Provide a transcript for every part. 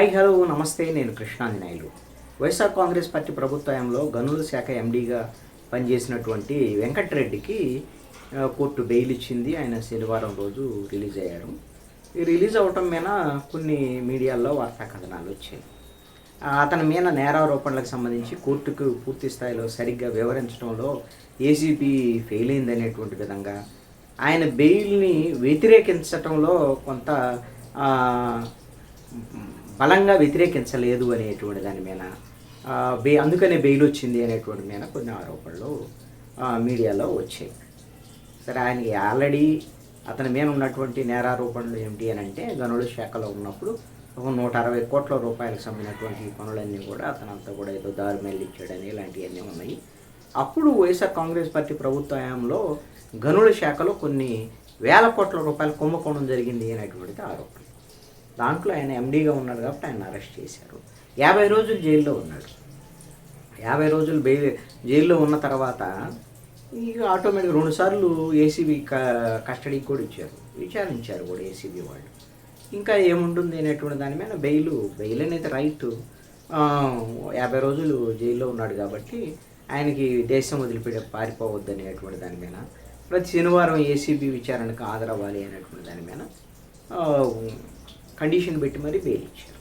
Hi hello నమస్తే. నేను Krishnanjaneyulu. YSR Congress party ప్రభుత్వంలో గనుల శాఖ ఎండీగా పనిచేసినటువంటి వెంకటరెడ్డికి కోర్టు బెయిల్ ఇచ్చింది. ఆయన శనివారం రోజు రిలీజ్ అయ్యారు. ఈ రిలీజ్ అవటం మీద కొన్ని మీడియాల్లో వార్తా కథనాలు వచ్చాయి. అతని మీద నేరారోపణలకు సంబంధించి కోర్టుకు పూర్తి స్థాయిలో సరిగ్గా వివరించడంలో ఏసీబీ ఫెయిల్ అయిందనేటువంటి విధంగా ఆయన బెయిల్ని వ్యతిరేకించటంలో కొంత బలంగా వ్యతిరేకించలేదు అనేటువంటి దాని మీద అందుకనే బెయిల్ వచ్చింది అనేటువంటి మీద కొన్ని ఆరోపణలు మీడియాలో వచ్చాయి. సరే, ఆయనకి ఆల్రెడీ అతని మీద ఉన్నటువంటి నేరారోపణలు ఏమిటి అని అంటే, గనుల శాఖలో ఉన్నప్పుడు 160 కోట్ల రూపాయలకు సంబంధించినటువంటి పనులన్నీ కూడా అతనంతా కూడా ఏదో దారి మెల్లిచ్చాడని ఇలాంటివన్నీ ఉన్నాయి. అప్పుడు వైఎస్ఆర్ కాంగ్రెస్ పార్టీ ప్రభుత్వంలో గనుల శాఖలో కొన్ని వేల కోట్ల రూపాయల కుంభకోణం జరిగింది అనేటువంటిది ఆరోపణ. దాంట్లో ఆయన ఎండీగా ఉన్నాడు కాబట్టి ఆయన అరెస్ట్ చేశారు. 50 రోజులు జైల్లో ఉన్నాడు. 50 రోజులు జైల్లో ఉన్న తర్వాత ఇక ఆటోమేటిక్గా 2 సార్లు ఏసీబీ కస్టడీకి కూడా ఇచ్చారు, విచారించారు కూడా ఏసీబీ వాళ్ళు. ఇంకా ఏముంటుంది అనేటువంటి దాని మీద బెయిల్ అనేది రైట్. 50 రోజులు జైల్లో ఉన్నాడు కాబట్టి ఆయనకి దేశం వదిలిపెట్టి పారిపోవద్దు అనేటువంటి దాని మీద ప్రతి శనివారం ఏసీబీ విచారణకు హాజరవ్వాలి అనేటువంటి దాని మీద కండిషన్ పెట్టి మరీ బెయిల్ ఇచ్చారు.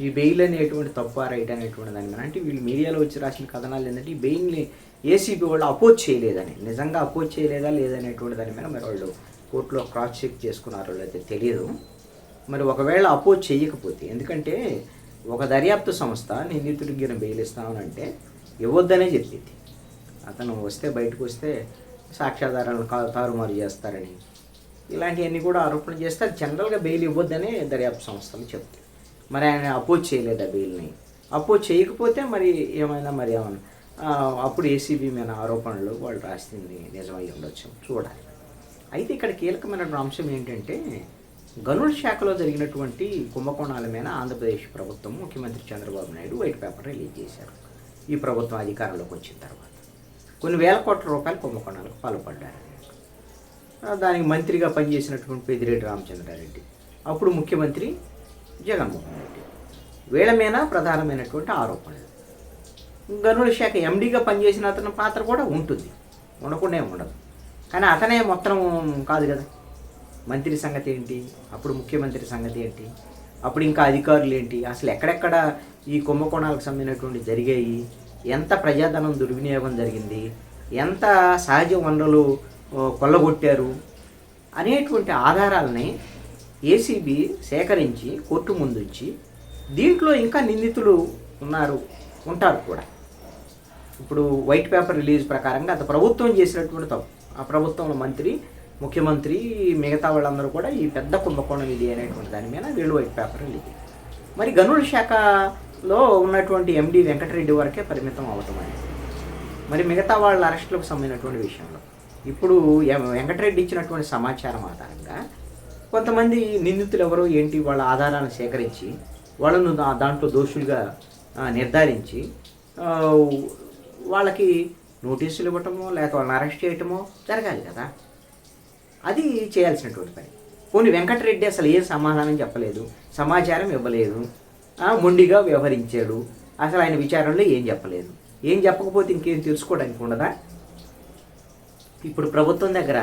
ఈ బెయిల్ అనేటువంటి తప్పు రైట్ అనేటువంటి దాని మీద అంటే వీళ్ళు మీడియాలో వచ్చి రాసిన కథనాలు ఏంటంటే ఈ బెయిల్ని ఏసీబీ వాళ్ళు అపోజ్ చేయలేదని, నిజంగా అపోజ్ చేయలేదా లేదనేటువంటి దాని మీద మరి వాళ్ళు కోర్టులో క్రాస్ చెక్ చేసుకున్నారో లేదో తెలియదు. మరి ఒకవేళ అపోజ్ చేయకపోతే, ఎందుకంటే ఒక దర్యాప్తు సంస్థ నిందితుడికి బెయిల్ ఇస్తామనంటే ఇవ్వద్దనే చెప్పింది. అతను వస్తే బయటకు వస్తే సాక్ష్యాధారాలను తారుమారు చేస్తారని ఇలాంటివన్నీ కూడా ఆరోపణలు చేస్తే అది జనరల్గా బెయిల్ ఇవ్వద్దనే దర్యాప్తు సంస్థలు చెప్తాయి. మరి ఆయన అపోజ్ చేయలేదు ఆ బెయిల్ని. అపోజ్ చేయకపోతే మరి ఏమైనా అప్పుడు ఏసీబీ మీద ఆరోపణలు వాళ్ళు రాసింది నిజమై ఉండొచ్చు, చూడాలి. అయితే ఇక్కడ కీలకమైన అంశం ఏంటంటే, గనుల శాఖలో జరిగినటువంటి కుంభకోణాల మీద ఆంధ్రప్రదేశ్ ప్రభుత్వం ముఖ్యమంత్రి Chandrababu Naidu white paper release చేశారు. ఈ ప్రభుత్వం అధికారంలోకి వచ్చిన తర్వాత కొన్ని వేల కోట్ల రూపాయల కుంభకోణాలకు పాల్పడ్డారు. దానికి మంత్రిగా పనిచేసినటువంటి పెద్దిరెడ్డి రామచంద్రారెడ్డి, అప్పుడు ముఖ్యమంత్రి జగన్మోహన్ రెడ్డి, వీళ్ళ మీద ప్రధానమైనటువంటి ఆరోపణలు. గనుల శాఖ ఎండీగా పనిచేసిన అతని పాత్ర కూడా ఉంటుంది, ఉండకుండా ఉండదు. కానీ అతనే మొత్తం కాదు కదా. మంత్రి సంగతి ఏంటి, అప్పుడు ముఖ్యమంత్రి సంగతి ఏంటి, అప్పుడు ఇంకా అధికారులు ఏంటి, అసలు ఎక్కడెక్కడ ఈ కుంభకోణాలకు సంబంధించినటువంటి జరిగాయి, ఎంత ప్రజాధనం దుర్వినియోగం జరిగింది, ఎంత సహజ వనరులు కొల్లగొట్టారు అనేటువంటి ఆధారాలని ఏసీబీ సేకరించి కోర్టు ముందుంచి దీంట్లో ఇంకా నిందితులు ఉంటారు కూడా. ఇప్పుడు వైట్ పేపర్ రిలీజ్ ప్రకారంగా అంత ప్రభుత్వం చేసినటువంటి తప్పు, ఆ ప్రభుత్వంలో మంత్రి, ముఖ్యమంత్రి, మిగతా వాళ్ళందరూ కూడా ఈ పెద్ద కుంభకోణం ఇది అనేటువంటి దాని మీద వీళ్ళు వైట్ పేపర్ రిలీజ్. మరి గనుల శాఖలో ఉన్నటువంటి ఎండీ వెంకటరెడ్డి వరకే పరిమితం అవటం అనేది. మరి మిగతా వాళ్ళ అరెస్టులకు సంబంధించినటువంటి విషయంలో ఇప్పుడు వెంకటరెడ్డి ఇచ్చినటువంటి సమాచారం ఆధారంగా కొంతమంది నిందితులు ఎవరు ఏంటి వాళ్ళ ఆధారాలను సేకరించి వాళ్ళను దాంట్లో దోషులుగా నిర్ధారించి వాళ్ళకి నోటీసులు ఇవ్వటమో లేక వాళ్ళని అరెస్ట్ చేయటమో జరగాలి కదా. అది చేయాల్సినటువంటి పని. పోనీ వెంకటరెడ్డి అసలు ఏం సమాధానం చెప్పలేదు, సమాచారం ఇవ్వలేదు, మొండిగా వ్యవహరించాడు, అసలు ఆయన విచారణలో ఏం చెప్పలేదు. ఏం చెప్పకపోతే ఇంకేం తెలుసుకోవడానికి ఉండదా? ఇప్పుడు ప్రభుత్వం దగ్గర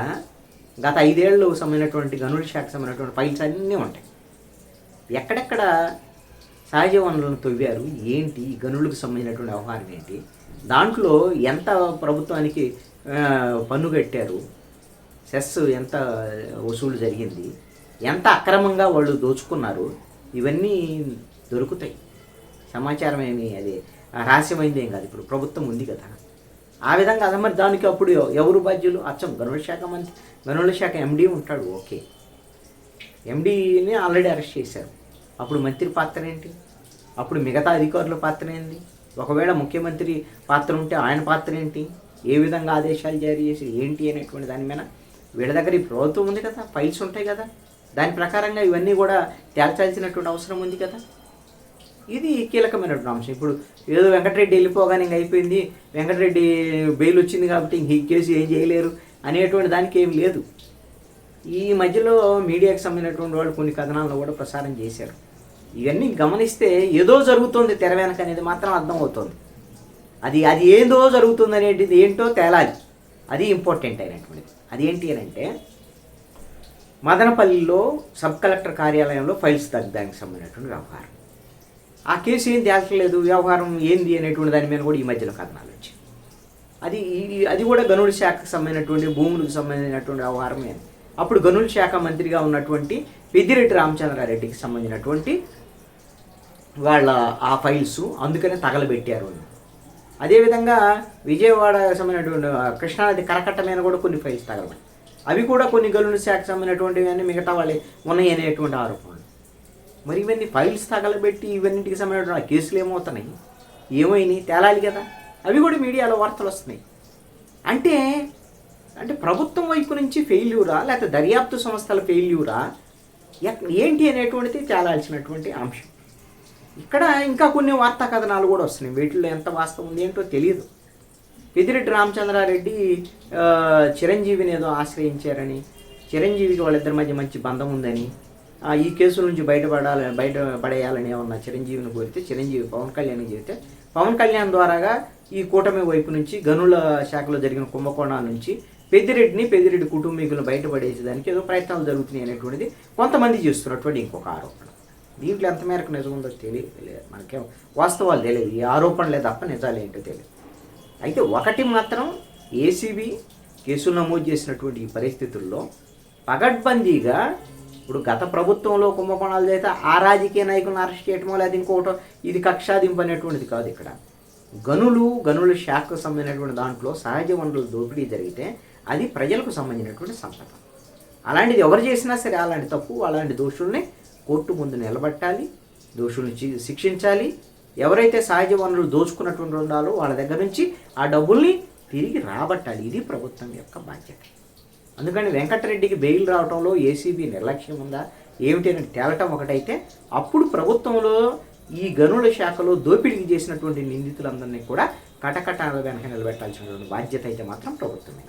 గత 5 ఏళ్ళు సంబంధించినటువంటి గనుల శాఖకు సంబంధించినటువంటి ఫైల్స్ అన్నీ ఉంటాయి. ఎక్కడెక్కడ సహజ వనరులను తవ్వారు, ఏంటి గనులకు సంబంధించినటువంటి వ్యవహారం ఏంటి, దాంట్లో ఎంత ప్రభుత్వానికి పన్ను కట్టారు, సెస్ ఎంత వసూలు జరిగింది, ఎంత అక్రమంగా వాళ్ళు దోచుకున్నారు, ఇవన్నీ దొరుకుతాయి. సమాచారం ఏమి అది రహస్యమైంది ఏం కాదు. ఇప్పుడు ప్రభుత్వం ఉంది కదా, ఆ విధంగా అది. మరి దానికి అప్పుడు ఎవరు బాధ్యులు? అచ్చం గనుల శాఖ ఎండీ ఉంటాడు, ఓకే. ఎండీని ఆల్రెడీ అరెస్ట్ చేశారు. అప్పుడు మంత్రి పాత్ర ఏంటి, అప్పుడు మిగతా అధికారుల పాత్ర ఏంటి, ఒకవేళ ముఖ్యమంత్రి పాత్ర ఉంటే ఆయన పాత్ర ఏంటి, ఏ విధంగా ఆదేశాలు జారీ చేసి ఏంటి అనేటువంటి దాని మీద వీళ్ళ దగ్గర ఈ ప్రభుత్వం ఉంది కదా, ఫైల్స్ ఉంటాయి కదా, దాని ప్రకారంగా ఇవన్నీ కూడా తేల్చాల్సినటువంటి అవసరం ఉంది కదా. ఇది కీలకమైనటువంటి అంశం. ఇప్పుడు ఏదో వెంకటరెడ్డి వెళ్ళిపోగానే ఇంక అయిపోయింది, వెంకటరెడ్డి బెయిల్ వచ్చింది కాబట్టి ఇంక ఈ కేసు ఏం చేయలేరు అనేటువంటి దానికి ఏం లేదు. ఈ మధ్యలో మీడియాకి సంబంధించినటువంటి వాళ్ళు కొన్ని కథనాలను కూడా ప్రసారం చేశారు. ఇవన్నీ గమనిస్తే ఏదో జరుగుతుంది తెర వెనక అనేది మాత్రం అర్థమవుతుంది. అది అది ఏదో జరుగుతుంది అనేది ఏంటో తేలాలి. అది ఇంపార్టెంట్ అయినటువంటిది. అది ఏంటి అని అంటే, మదనపల్లిలో సబ్ కలెక్టర్ కార్యాలయంలో ఫైల్స్ తగ్గడానికి సంబంధించినటువంటి వ్యవహారం. ఆ కేసు ఏం తేల్చలేదు, వ్యవహారం ఏంది అనేటువంటి దాని మీద కూడా ఈ మధ్యలో కథనాలు వచ్చాయి. అది కూడా గనుల శాఖకు సంబంధించినటువంటి భూములకు సంబంధించినటువంటి వ్యవహారమే. అప్పుడు గనుల శాఖ మంత్రిగా ఉన్నటువంటి పెద్దిరెడ్డి రామచంద్రారెడ్డికి సంబంధించినటువంటి వాళ్ళ ఆ ఫైల్స్ అందుకనే తగలబెట్టారు. అదేవిధంగా విజయవాడ సంబంధించినటువంటి కృష్ణానది కరకట్ట మీద కూడా కొన్ని ఫైల్స్ తగలబెట్టారు. అవి కూడా కొన్ని గనుల శాఖకు సంబంధించినటువంటివి అన్నీ మిగతా వాళ్ళే ఉన్నాయి అనేటువంటి ఆరోపణలు. మరి ఇవన్నీ ఫైల్స్ తగలబెట్టి ఇవన్నింటికి సంబంధించిన కేసులు ఏమవుతున్నాయి, ఏమైనాయి తేలాలి కదా. అవి కూడా మీడియాలో వార్తలు వస్తున్నాయి. అంటే అంటే ప్రభుత్వం వైపు నుంచి ఫెయిల్యూరా లేకపోతే దర్యాప్తు సంస్థల ఫెయిల్యూరా ఏంటి అనేటువంటిది తేలాల్సినటువంటి అంశం. ఇక్కడ ఇంకా కొన్ని వార్తా కథనాలు కూడా వస్తున్నాయి. వీటిల్లో ఎంత వాస్తవం ఉంది ఏంటో తెలియదు. పెద్దిరెడ్డి రామచంద్రారెడ్డి చిరంజీవిని ఏదో ఆశ్రయించారని, చిరంజీవికి వాళ్ళిద్దరి మధ్య మంచి బంధం ఉందని, ఈ కేసుల నుంచి బయటపడేయాలని ఏమన్నా చిరంజీవిని కోరితే చిరంజీవి పవన్ కళ్యాణ్కి చెబితే పవన్ కళ్యాణ్ ద్వారాగా ఈ కూటమి వైపు నుంచి గనుల శాఖలో జరిగిన కుంభకోణాల నుంచి పెద్దిరెడ్డి కుటుంబీకులను బయటపడేసేదానికి ఏదో ప్రయత్నాలు జరుగుతున్నాయి అనేటువంటిది కొంతమంది చేస్తున్నటువంటి ఇంకొక ఆరోపణ. దీంట్లో ఎంత మేరకు నిజం ఉందో తెలియదు, మనకేం వాస్తవాలు తెలియదు. ఈ ఆరోపణలే తప్ప నిజాలు ఏంటో తెలియదు. అయితే ఒకటి మాత్రం, ఏసీబీ కేసులు నమోదు చేసినటువంటి ఈ పరిస్థితుల్లో పగడ్బందీగా ఇప్పుడు గత ప్రభుత్వంలో కుంభకోణాలు చేస్తే ఆ రాజకీయ నాయకులను అరెస్ట్ చేయటమో లేదా ఇంకోటో, ఇది కక్షాదింపు అనేటువంటిది కాదు. ఇక్కడ గనుల శాఖకు సంబంధించినటువంటి దాంట్లో సహజ వనరుల దోపిడీ జరిగితే అది ప్రజలకు సంబంధించినటువంటి సంపద. అలాంటిది ఎవరు చేసినా సరే అలాంటి తప్పు, అలాంటి దోషుల్ని కోర్టు ముందు నిలబెట్టాలి, దోషుల్ని శిక్షించాలి. ఎవరైతే సహజ వనరులు దోచుకున్నటువంటి ఉండాలో వాళ్ళ దగ్గర నుంచి ఆ డబ్బుల్ని తిరిగి రాబట్టాలి. ఇది ప్రభుత్వం యొక్క బాధ్యత. అందుకని వెంకటరెడ్డికి బెయిల్ రావడంలో ఏసీబీ నిర్లక్ష్యం ఉందా ఏమిటి అని తేలటం ఒకటైతే, అప్పుడు ప్రభుత్వంలో ఈ గనుల శాఖలో దోపిడీకి చేసినటువంటి నిందితులందరినీ కూడా కటకటాల వెనక నిలబెట్టాల్సినటువంటి బాధ్యత అయితే మాత్రం ప్రభుత్వమే.